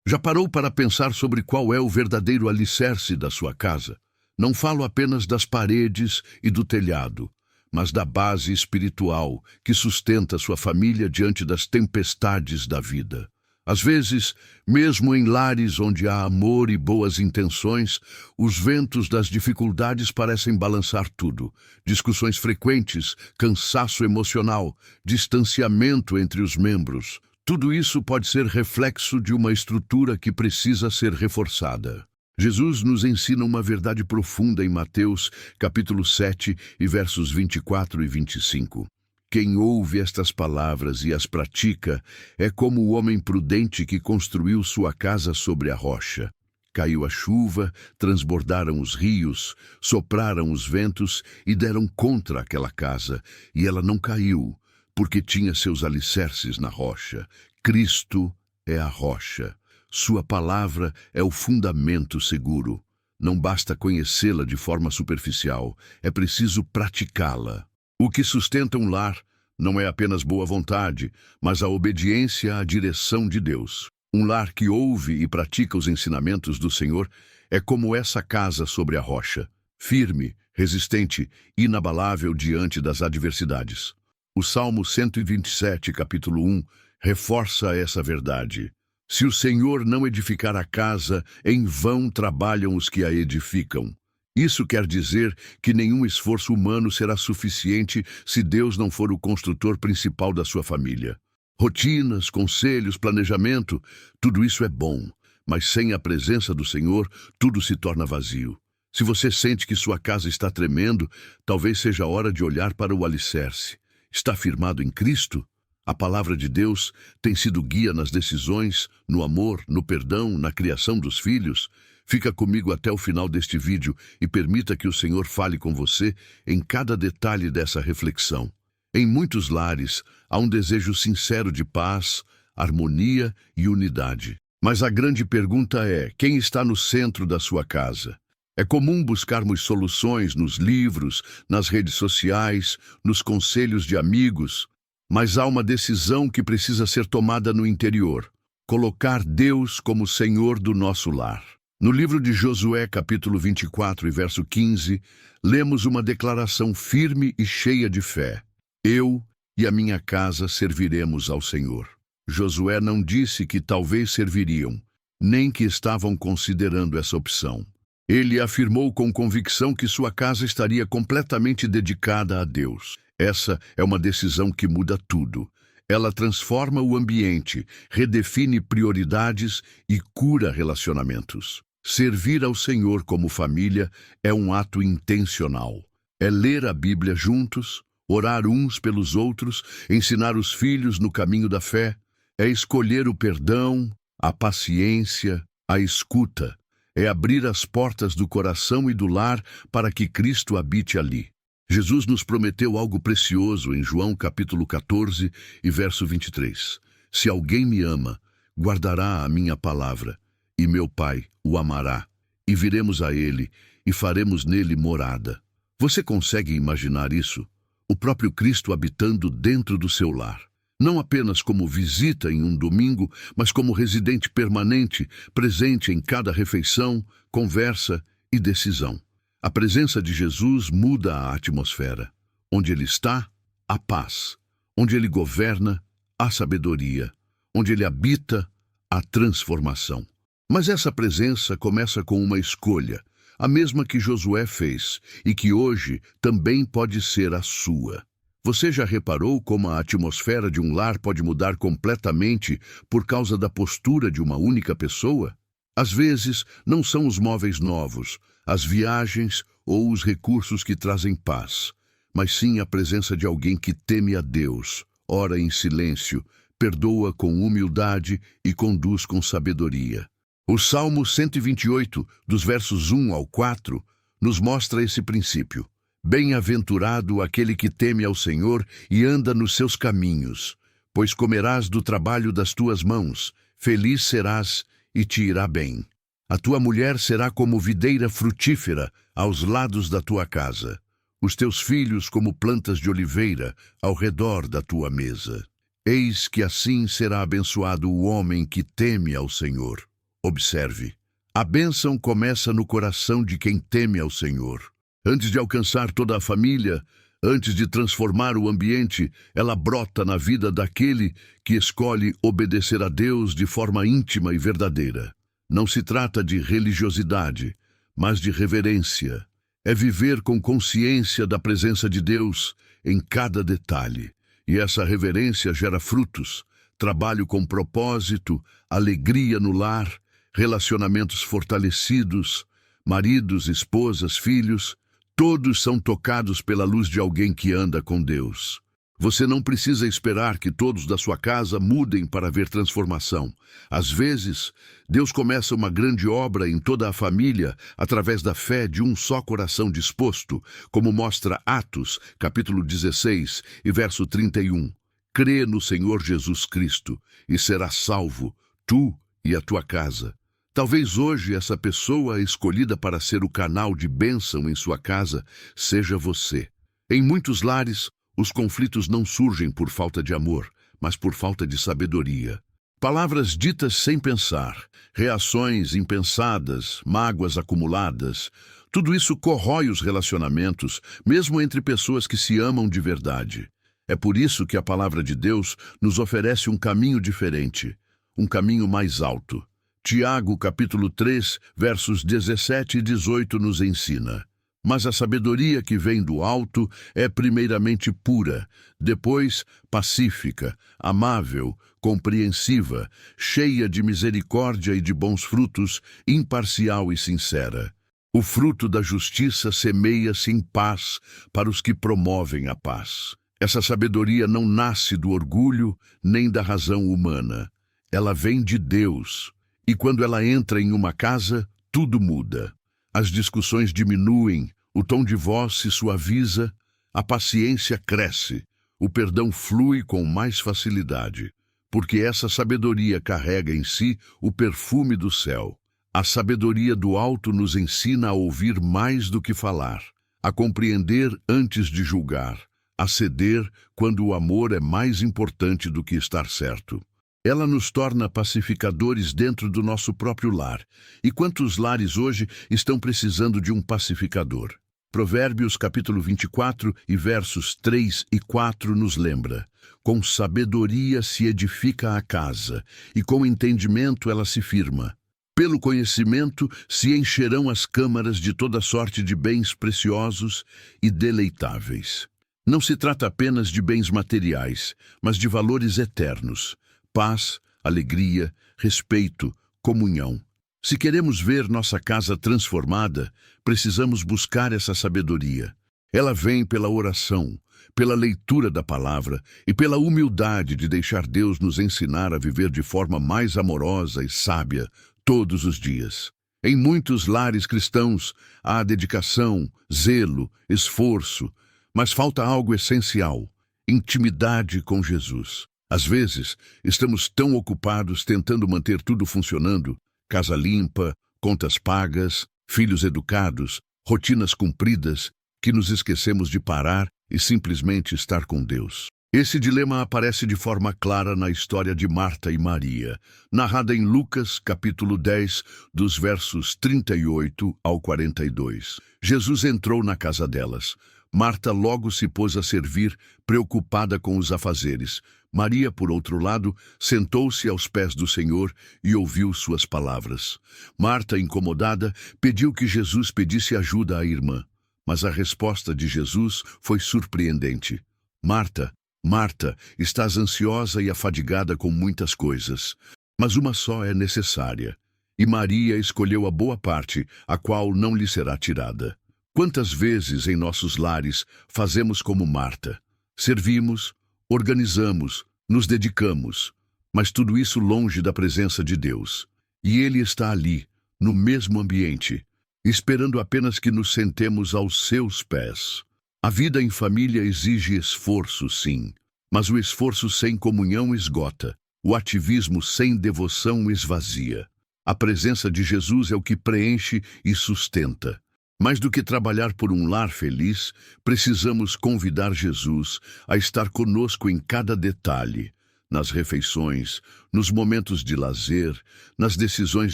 Já parou para pensar sobre qual é o verdadeiro alicerce da sua casa? Não falo apenas das paredes e do telhado, mas da base espiritual que sustenta sua família diante das tempestades da vida. Às vezes, mesmo em lares onde há amor e boas intenções, os ventos das dificuldades parecem balançar tudo. Discussões frequentes, cansaço emocional, distanciamento entre os membros. Tudo isso pode ser reflexo de uma estrutura que precisa ser reforçada. Jesus nos ensina uma verdade profunda em Mateus, capítulo 7, e versos 24 e 25. Quem ouve estas palavras e as pratica é como o homem prudente que construiu sua casa sobre a rocha. Caiu a chuva, transbordaram os rios, sopraram os ventos e deram contra aquela casa, e ela não caiu, porque tinha seus alicerces na rocha. Cristo é a rocha. Sua palavra é o fundamento seguro. Não basta conhecê-la de forma superficial, é preciso praticá-la. O que sustenta um lar não é apenas boa vontade, mas a obediência à direção de Deus. Um lar que ouve e pratica os ensinamentos do Senhor é como essa casa sobre a rocha, firme, resistente, inabalável diante das adversidades. O Salmo 127, capítulo 1, reforça essa verdade. Se o Senhor não edificar a casa, em vão trabalham os que a edificam. Isso quer dizer que nenhum esforço humano será suficiente se Deus não for o construtor principal da sua família. Rotinas, conselhos, planejamento, tudo isso é bom, mas sem a presença do Senhor, tudo se torna vazio. Se você sente que sua casa está tremendo, talvez seja hora de olhar para o alicerce. Está firmado em Cristo? A palavra de Deus tem sido guia nas decisões, no amor, no perdão, na criação dos filhos. Fica comigo até o final deste vídeo e permita que o Senhor fale com você em cada detalhe dessa reflexão. Em muitos lares, há um desejo sincero de paz, harmonia e unidade. Mas a grande pergunta é: quem está no centro da sua casa? É comum buscarmos soluções nos livros, nas redes sociais, nos conselhos de amigos, mas há uma decisão que precisa ser tomada no interior: colocar Deus como Senhor do nosso lar. No livro de Josué, capítulo 24 e verso 15, lemos uma declaração firme e cheia de fé. Eu e a minha casa serviremos ao Senhor. Josué não disse que talvez serviriam, nem que estavam considerando essa opção. Ele afirmou com convicção que sua casa estaria completamente dedicada a Deus. Essa é uma decisão que muda tudo. Ela transforma o ambiente, redefine prioridades e cura relacionamentos. Servir ao Senhor como família é um ato intencional. É ler a Bíblia juntos, orar uns pelos outros, ensinar os filhos no caminho da fé. É escolher o perdão, a paciência, a escuta. É abrir as portas do coração e do lar para que Cristo habite ali. Jesus nos prometeu algo precioso em João capítulo 14 e verso 23. Se alguém me ama, guardará a minha palavra, e meu Pai o amará, e viremos a ele, e faremos nele morada. Você consegue imaginar isso? O próprio Cristo habitando dentro do seu lar. Não apenas como visita em um domingo, mas como residente permanente, presente em cada refeição, conversa e decisão. A presença de Jesus muda a atmosfera. Onde ele está, há paz. Onde ele governa, há sabedoria. Onde ele habita, há transformação. Mas essa presença começa com uma escolha, a mesma que Josué fez e que hoje também pode ser a sua. Você já reparou como a atmosfera de um lar pode mudar completamente por causa da postura de uma única pessoa? Às vezes, não são os móveis novos, as viagens ou os recursos que trazem paz, mas sim a presença de alguém que teme a Deus, ora em silêncio, perdoa com humildade e conduz com sabedoria. O Salmo 128, dos versos 1 ao 4, nos mostra esse princípio. Bem-aventurado aquele que teme ao Senhor e anda nos seus caminhos, pois comerás do trabalho das tuas mãos, feliz serás e te irá bem. A tua mulher será como videira frutífera aos lados da tua casa, os teus filhos como plantas de oliveira ao redor da tua mesa. Eis que assim será abençoado o homem que teme ao Senhor. Observe. A bênção começa no coração de quem teme ao Senhor. Antes de alcançar toda a família, antes de transformar o ambiente, ela brota na vida daquele que escolhe obedecer a Deus de forma íntima e verdadeira. Não se trata de religiosidade, mas de reverência. É viver com consciência da presença de Deus em cada detalhe. E essa reverência gera frutos, trabalho com propósito, alegria no lar, relacionamentos fortalecidos, maridos, esposas, filhos, todos são tocados pela luz de alguém que anda com Deus. Você não precisa esperar que todos da sua casa mudem para ver transformação. Às vezes, Deus começa uma grande obra em toda a família através da fé de um só coração disposto, como mostra Atos, capítulo 16 e verso 31. Crê no Senhor Jesus Cristo e serás salvo, tu e a tua casa. Talvez hoje essa pessoa escolhida para ser o canal de bênção em sua casa seja você. Em muitos lares, os conflitos não surgem por falta de amor, mas por falta de sabedoria. Palavras ditas sem pensar, reações impensadas, mágoas acumuladas, tudo isso corrói os relacionamentos, mesmo entre pessoas que se amam de verdade. É por isso que a palavra de Deus nos oferece um caminho diferente, um caminho mais alto. Tiago, capítulo 3, versos 17 e 18 nos ensina: mas a sabedoria que vem do alto é primeiramente pura, depois pacífica, amável, compreensiva, cheia de misericórdia e de bons frutos, imparcial e sincera. O fruto da justiça semeia-se em paz para os que promovem a paz. Essa sabedoria não nasce do orgulho nem da razão humana. Ela vem de Deus. E quando ela entra em uma casa, tudo muda. As discussões diminuem, o tom de voz se suaviza, a paciência cresce, o perdão flui com mais facilidade, porque essa sabedoria carrega em si o perfume do céu. A sabedoria do alto nos ensina a ouvir mais do que falar, a compreender antes de julgar, a ceder quando o amor é mais importante do que estar certo. Ela nos torna pacificadores dentro do nosso próprio lar. E quantos lares hoje estão precisando de um pacificador? Provérbios capítulo 24 e versos 3 e 4 nos lembra: com sabedoria se edifica a casa, e com entendimento ela se firma. Pelo conhecimento se encherão as câmaras de toda sorte de bens preciosos e deleitáveis. Não se trata apenas de bens materiais, mas de valores eternos. Paz, alegria, respeito, comunhão. Se queremos ver nossa casa transformada, precisamos buscar essa sabedoria. Ela vem pela oração, pela leitura da palavra e pela humildade de deixar Deus nos ensinar a viver de forma mais amorosa e sábia todos os dias. Em muitos lares cristãos há dedicação, zelo, esforço, mas falta algo essencial: intimidade com Jesus. Às vezes, estamos tão ocupados tentando manter tudo funcionando, casa limpa, contas pagas, filhos educados, rotinas cumpridas, que nos esquecemos de parar e simplesmente estar com Deus. Esse dilema aparece de forma clara na história de Marta e Maria, narrada em Lucas, capítulo 10, dos versos 38 ao 42. Jesus entrou na casa delas. Marta logo se pôs a servir, preocupada com os afazeres. Maria, por outro lado, sentou-se aos pés do Senhor e ouviu suas palavras. Marta, incomodada, pediu que Jesus pedisse ajuda à irmã. Mas a resposta de Jesus foi surpreendente. Marta, Marta, estás ansiosa e afadigada com muitas coisas, mas uma só é necessária. E Maria escolheu a boa parte, a qual não lhe será tirada. Quantas vezes em nossos lares fazemos como Marta? Servimos, organizamos, nos dedicamos, mas tudo isso longe da presença de Deus. E Ele está ali, no mesmo ambiente, esperando apenas que nos sentemos aos seus pés. A vida em família exige esforço, sim, mas o esforço sem comunhão esgota. O ativismo sem devoção esvazia. A presença de Jesus é o que preenche e sustenta. Mais do que trabalhar por um lar feliz, precisamos convidar Jesus a estar conosco em cada detalhe, nas refeições, nos momentos de lazer, nas decisões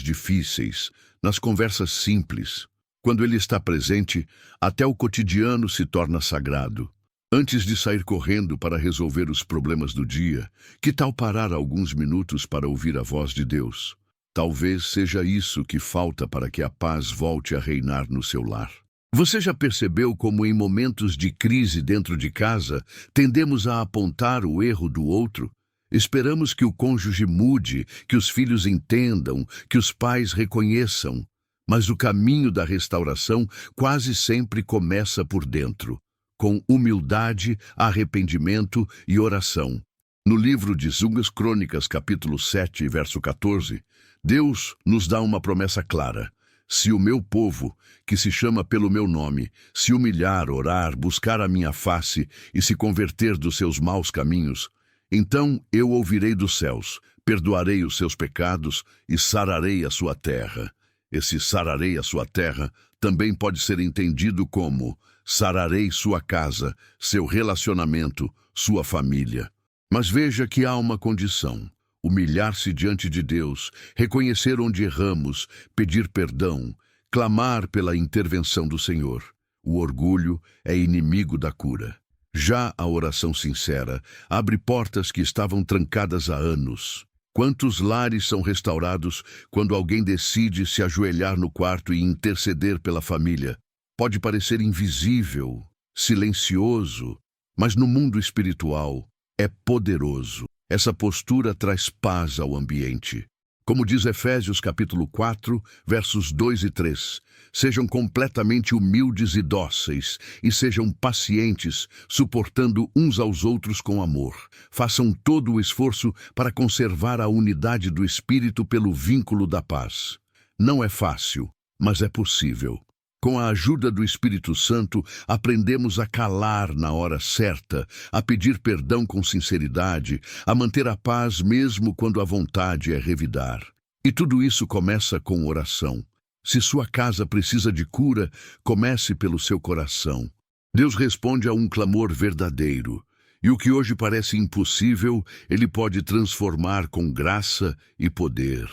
difíceis, nas conversas simples. Quando Ele está presente, até o cotidiano se torna sagrado. Antes de sair correndo para resolver os problemas do dia, que tal parar alguns minutos para ouvir a voz de Deus? Talvez seja isso que falta para que a paz volte a reinar no seu lar. Você já percebeu como em momentos de crise dentro de casa, tendemos a apontar o erro do outro? Esperamos que o cônjuge mude, que os filhos entendam, que os pais reconheçam. Mas o caminho da restauração quase sempre começa por dentro, com humildade, arrependimento e oração. No livro de 2 Crônicas, capítulo 7, verso 14, Deus nos dá uma promessa clara. Se o meu povo, que se chama pelo meu nome, se humilhar, orar, buscar a minha face e se converter dos seus maus caminhos, então eu ouvirei dos céus, perdoarei os seus pecados e sararei a sua terra. Esse sararei a sua terra também pode ser entendido como sararei sua casa, seu relacionamento, sua família. Mas veja que há uma condição: humilhar-se diante de Deus, reconhecer onde erramos, pedir perdão, clamar pela intervenção do Senhor. O orgulho é inimigo da cura. Já a oração sincera abre portas que estavam trancadas há anos. Quantos lares são restaurados quando alguém decide se ajoelhar no quarto e interceder pela família? Pode parecer invisível, silencioso, mas no mundo espiritual é poderoso. Essa postura traz paz ao ambiente. Como diz Efésios capítulo 4, versos 2 e 3, sejam completamente humildes e dóceis, e sejam pacientes, suportando uns aos outros com amor. Façam todo o esforço para conservar a unidade do Espírito pelo vínculo da paz. Não é fácil, mas é possível. Com a ajuda do Espírito Santo, aprendemos a calar na hora certa, a pedir perdão com sinceridade, a manter a paz mesmo quando a vontade é revidar. E tudo isso começa com oração. Se sua casa precisa de cura, comece pelo seu coração. Deus responde a um clamor verdadeiro. E o que hoje parece impossível, Ele pode transformar com graça e poder.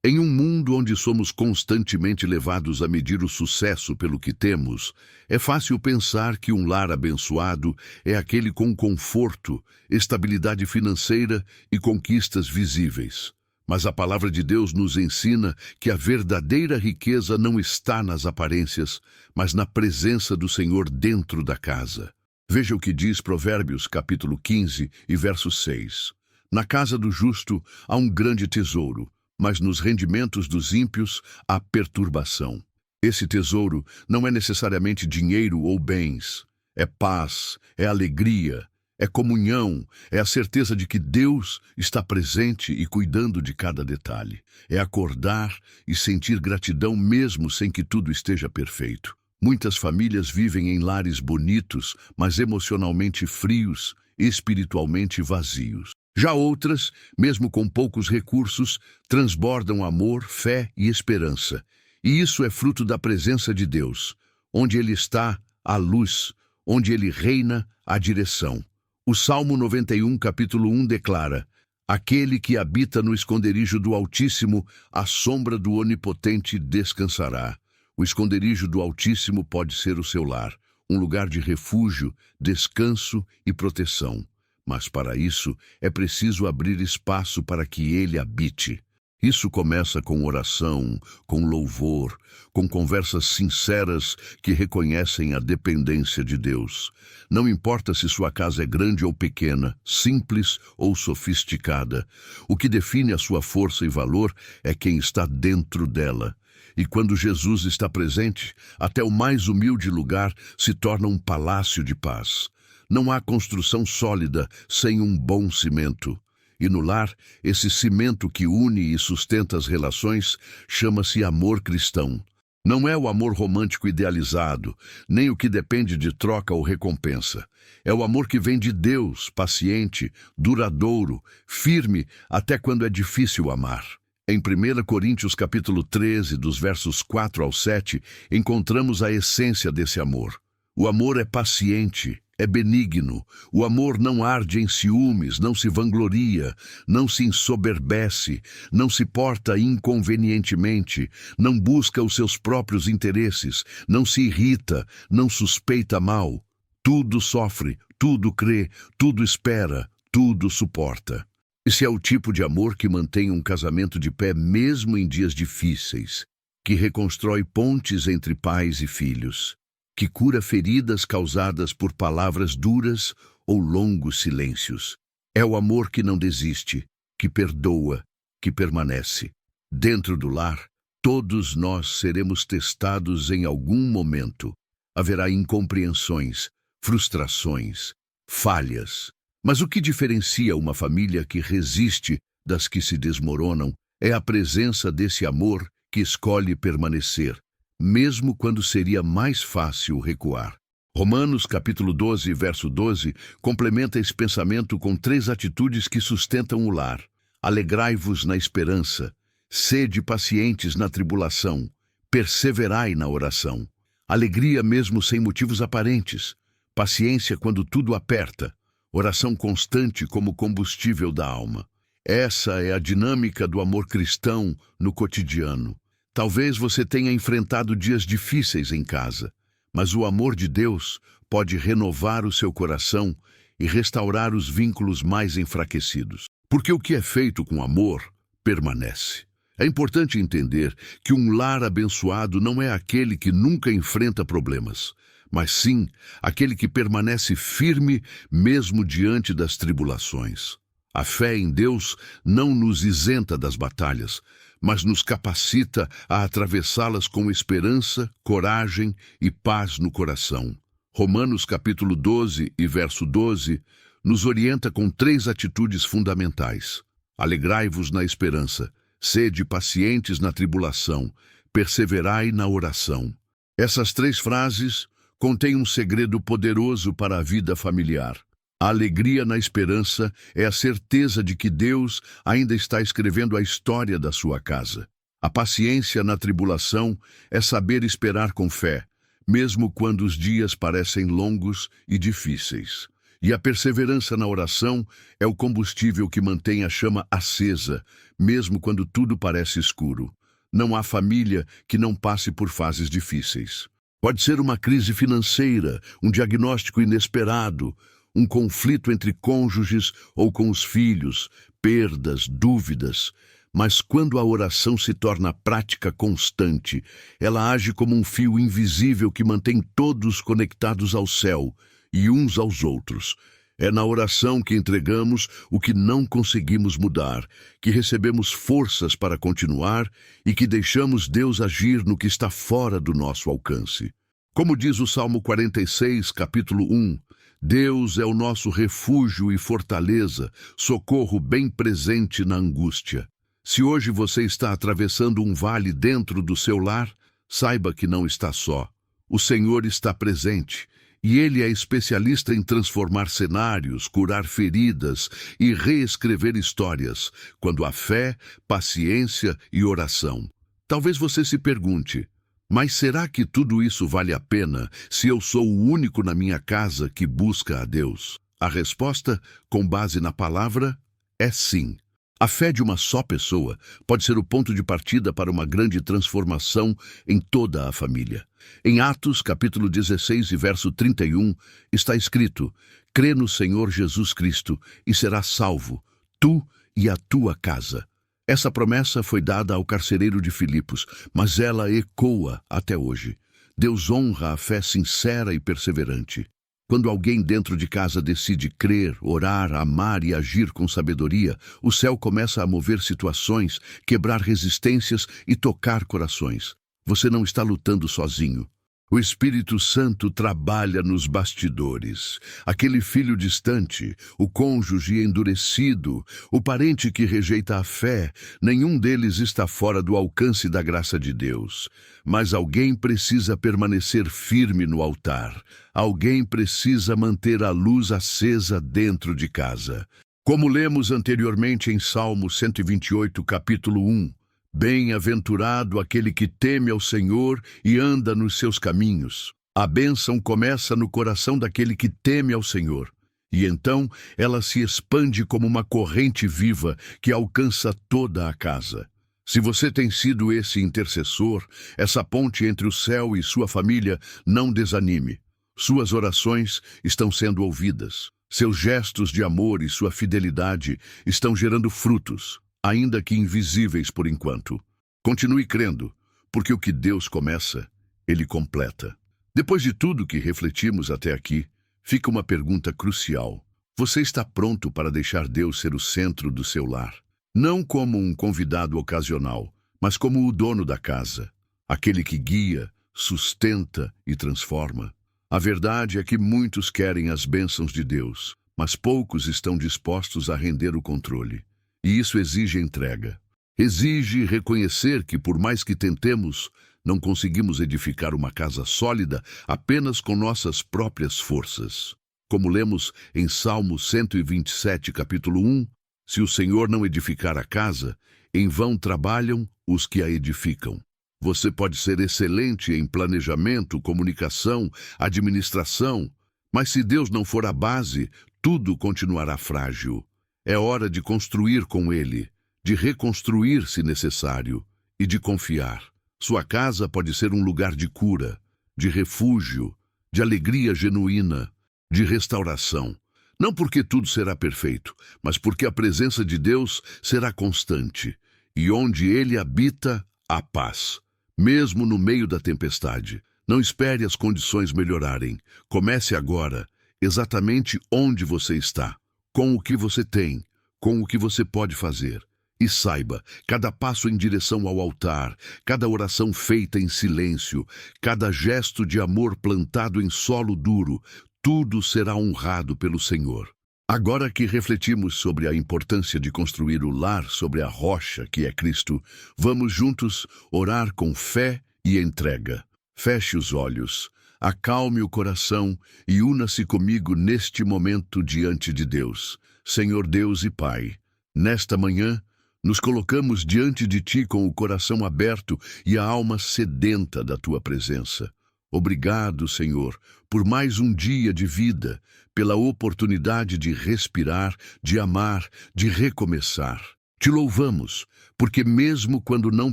Em um mundo onde somos constantemente levados a medir o sucesso pelo que temos, é fácil pensar que um lar abençoado é aquele com conforto, estabilidade financeira e conquistas visíveis. Mas a palavra de Deus nos ensina que a verdadeira riqueza não está nas aparências, mas na presença do Senhor dentro da casa. Veja o que diz Provérbios capítulo 15 e verso 6. Na casa do justo há um grande tesouro, mas nos rendimentos dos ímpios há perturbação. Esse tesouro não é necessariamente dinheiro ou bens. É paz, é alegria, é comunhão, é a certeza de que Deus está presente e cuidando de cada detalhe. É acordar e sentir gratidão mesmo sem que tudo esteja perfeito. Muitas famílias vivem em lares bonitos, mas emocionalmente frios e espiritualmente vazios. Já outras, mesmo com poucos recursos, transbordam amor, fé e esperança. E isso é fruto da presença de Deus. Onde Ele está, há luz. Onde Ele reina, há direção. O Salmo 91, capítulo 1, declara: Aquele que habita no esconderijo do Altíssimo, à sombra do Onipotente descansará. O esconderijo do Altíssimo pode ser o seu lar, um lugar de refúgio, descanso e proteção. Mas para isso é preciso abrir espaço para que Ele habite. Isso começa com oração, com louvor, com conversas sinceras que reconhecem a dependência de Deus. Não importa se sua casa é grande ou pequena, simples ou sofisticada. O que define a sua força e valor é quem está dentro dela. E quando Jesus está presente, até o mais humilde lugar se torna um palácio de paz. Não há construção sólida sem um bom cimento. E no lar, esse cimento que une e sustenta as relações chama-se amor cristão. Não é o amor romântico idealizado, nem o que depende de troca ou recompensa. É o amor que vem de Deus, paciente, duradouro, firme, até quando é difícil amar. Em 1 Coríntios capítulo 13, dos versos 4 ao 7, encontramos a essência desse amor. O amor é paciente, é benigno. O amor não arde em ciúmes, não se vangloria, não se ensoberbece, não se porta inconvenientemente, não busca os seus próprios interesses, não se irrita, não suspeita mal. Tudo sofre, tudo crê, tudo espera, tudo suporta. Esse é o tipo de amor que mantém um casamento de pé mesmo em dias difíceis, que reconstrói pontes entre pais e filhos, que cura feridas causadas por palavras duras ou longos silêncios. É o amor que não desiste, que perdoa, que permanece. Dentro do lar, todos nós seremos testados em algum momento. Haverá incompreensões, frustrações, falhas. Mas o que diferencia uma família que resiste das que se desmoronam é a presença desse amor que escolhe permanecer, mesmo quando seria mais fácil recuar. Romanos capítulo 12, verso 12, complementa esse pensamento com 3 atitudes que sustentam o lar. Alegrai-vos na esperança, sede pacientes na tribulação, perseverai na oração. Alegria mesmo sem motivos aparentes, paciência quando tudo aperta, oração constante como combustível da alma. Essa é a dinâmica do amor cristão no cotidiano. Talvez você tenha enfrentado dias difíceis em casa, mas o amor de Deus pode renovar o seu coração e restaurar os vínculos mais enfraquecidos. Porque o que é feito com amor permanece. É importante entender que um lar abençoado não é aquele que nunca enfrenta problemas, mas sim aquele que permanece firme mesmo diante das tribulações. A fé em Deus não nos isenta das batalhas, mas nos capacita a atravessá-las com esperança, coragem e paz no coração. Romanos capítulo 12 e verso 12 nos orienta com 3 atitudes fundamentais. Alegrai-vos na esperança, sede pacientes na tribulação, perseverai na oração. Essas 3 frases contém um segredo poderoso para a vida familiar. A alegria na esperança é a certeza de que Deus ainda está escrevendo a história da sua casa. A paciência na tribulação é saber esperar com fé, mesmo quando os dias parecem longos e difíceis. E a perseverança na oração é o combustível que mantém a chama acesa, mesmo quando tudo parece escuro. Não há família que não passe por fases difíceis. Pode ser uma crise financeira, um diagnóstico inesperado, um conflito entre cônjuges ou com os filhos, perdas, dúvidas. Mas quando a oração se torna prática constante, ela age como um fio invisível que mantém todos conectados ao céu e uns aos outros. É na oração que entregamos o que não conseguimos mudar, que recebemos forças para continuar e que deixamos Deus agir no que está fora do nosso alcance. Como diz o Salmo 46, capítulo 1, Deus é o nosso refúgio e fortaleza, socorro bem presente na angústia. Se hoje você está atravessando um vale dentro do seu lar, saiba que não está só. O Senhor está presente. E Ele é especialista em transformar cenários, curar feridas e reescrever histórias, quando há fé, paciência e oração. Talvez você se pergunte, mas será que tudo isso vale a pena se eu sou o único na minha casa que busca a Deus? A resposta, com base na palavra, é sim. A fé de uma só pessoa pode ser o ponto de partida para uma grande transformação em toda a família. Em Atos, capítulo 16 e verso 31, está escrito: crê no Senhor Jesus Cristo e serás salvo, tu e a tua casa. Essa promessa foi dada ao carcereiro de Filipos, mas ela ecoa até hoje. Deus honra a fé sincera e perseverante. Quando alguém dentro de casa decide crer, orar, amar e agir com sabedoria, o céu começa a mover situações, quebrar resistências e tocar corações. Você não está lutando sozinho. O Espírito Santo trabalha nos bastidores. Aquele filho distante, o cônjuge endurecido, o parente que rejeita a fé, nenhum deles está fora do alcance da graça de Deus. Mas alguém precisa permanecer firme no altar. Alguém precisa manter a luz acesa dentro de casa. Como lemos anteriormente em Salmo 128, capítulo 1, bem-aventurado aquele que teme ao Senhor e anda nos seus caminhos. A bênção começa no coração daquele que teme ao Senhor, e então ela se expande como uma corrente viva que alcança toda a casa. Se você tem sido esse intercessor, essa ponte entre o céu e sua família, não desanime. Suas orações estão sendo ouvidas. Seus gestos de amor e sua fidelidade estão gerando frutos, ainda que invisíveis por enquanto. Continue crendo, porque o que Deus começa, Ele completa. Depois de tudo que refletimos até aqui, fica uma pergunta crucial. Você está pronto para deixar Deus ser o centro do seu lar? Não como um convidado ocasional, mas como o dono da casa, aquele que guia, sustenta e transforma. A verdade é que muitos querem as bênçãos de Deus, mas poucos estão dispostos a render o controle. E isso exige entrega. Exige reconhecer que, por mais que tentemos, não conseguimos edificar uma casa sólida apenas com nossas próprias forças. Como lemos em Salmo 127, capítulo 1, se o Senhor não edificar a casa, em vão trabalham os que a edificam. Você pode ser excelente em planejamento, comunicação, administração, mas se Deus não for a base, tudo continuará frágil. É hora de construir com Ele, de reconstruir se necessário e de confiar. Sua casa pode ser um lugar de cura, de refúgio, de alegria genuína, de restauração. Não porque tudo será perfeito, mas porque a presença de Deus será constante. E onde Ele habita, há paz. Mesmo no meio da tempestade, não espere as condições melhorarem. Comece agora, exatamente onde você está, com o que você tem, com o que você pode fazer. E saiba, cada passo em direção ao altar, cada oração feita em silêncio, cada gesto de amor plantado em solo duro, tudo será honrado pelo Senhor. Agora que refletimos sobre a importância de construir o lar sobre a rocha que é Cristo, vamos juntos orar com fé e entrega. Feche os olhos, acalme o coração e una-se comigo neste momento diante de Deus. Senhor Deus e Pai, nesta manhã, nos colocamos diante de Ti com o coração aberto e a alma sedenta da Tua presença. Obrigado, Senhor, por mais um dia de vida, pela oportunidade de respirar, de amar, de recomeçar. Te louvamos, porque mesmo quando não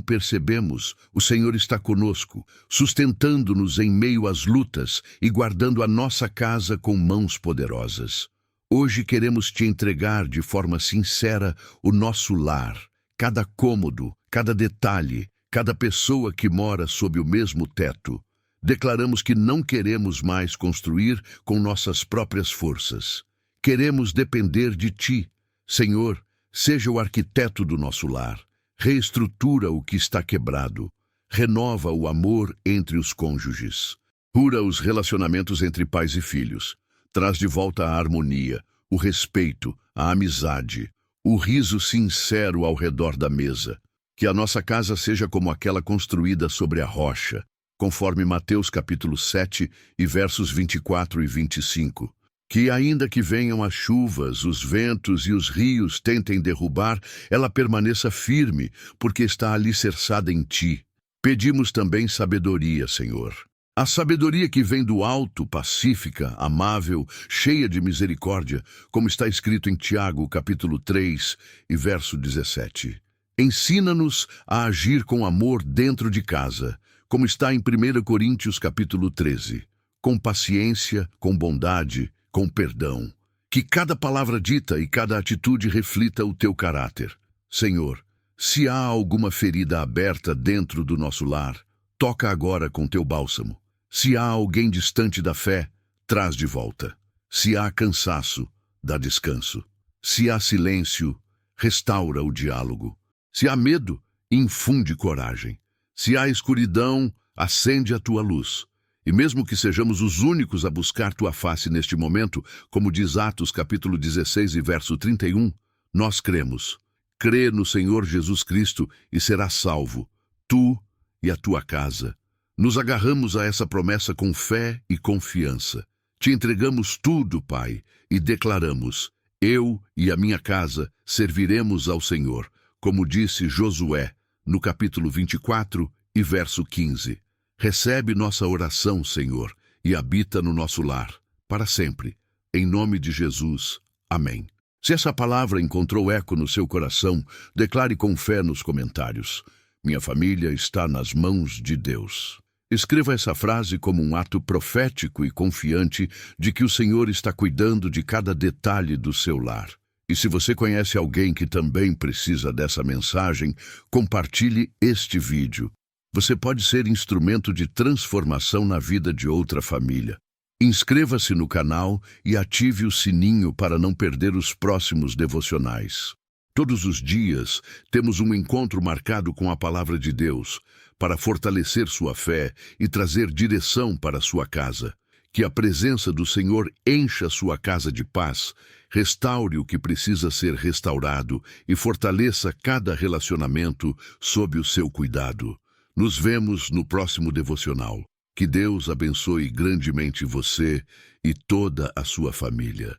percebemos, o Senhor está conosco, sustentando-nos em meio às lutas e guardando a nossa casa com mãos poderosas. Hoje queremos Te entregar de forma sincera o nosso lar, cada cômodo, cada detalhe, cada pessoa que mora sob o mesmo teto. Declaramos que não queremos mais construir com nossas próprias forças. Queremos depender de Ti. Senhor, seja o arquiteto do nosso lar. Reestrutura o que está quebrado. Renova o amor entre os cônjuges. Cura os relacionamentos entre pais e filhos. Traz de volta a harmonia, o respeito, a amizade, o riso sincero ao redor da mesa. Que a nossa casa seja como aquela construída sobre a rocha, conforme Mateus capítulo 7 e versos 24 e 25. Que ainda que venham as chuvas, os ventos e os rios tentem derrubar, ela permaneça firme, porque está alicerçada em Ti. Pedimos também sabedoria, Senhor. A sabedoria que vem do alto, pacífica, amável, cheia de misericórdia, como está escrito em Tiago capítulo 3 e verso 17. Ensina-nos a agir com amor dentro de casa, como está em 1 Coríntios capítulo 13, com paciência, com bondade, com perdão. Que cada palavra dita e cada atitude reflita o Teu caráter. Senhor, se há alguma ferida aberta dentro do nosso lar, toca agora com Teu bálsamo. Se há alguém distante da fé, traz de volta. Se há cansaço, dá descanso. Se há silêncio, restaura o diálogo. Se há medo, infunde coragem. Se há escuridão, acende a Tua luz. E mesmo que sejamos os únicos a buscar Tua face neste momento, como diz Atos capítulo 16 e verso 31, nós cremos. Crê no Senhor Jesus Cristo e serás salvo, tu e a tua casa. Nos agarramos a essa promessa com fé e confiança. Te entregamos tudo, Pai, e declaramos: eu e a minha casa serviremos ao Senhor, como disse Josué, no capítulo 24 e verso 15. Recebe nossa oração, Senhor, e habita no nosso lar, para sempre. Em nome de Jesus. Amém. Se essa palavra encontrou eco no seu coração, declare com fé nos comentários: minha família está nas mãos de Deus. Escreva essa frase como um ato profético e confiante de que o Senhor está cuidando de cada detalhe do seu lar. E se você conhece alguém que também precisa dessa mensagem, compartilhe este vídeo. Você pode ser instrumento de transformação na vida de outra família. Inscreva-se no canal e ative o sininho para não perder os próximos devocionais. Todos os dias temos um encontro marcado com a Palavra de Deus para fortalecer sua fé e trazer direção para sua casa. Que a presença do Senhor encha sua casa de paz, restaure o que precisa ser restaurado e fortaleça cada relacionamento sob o seu cuidado. Nos vemos no próximo devocional. Que Deus abençoe grandemente você e toda a sua família.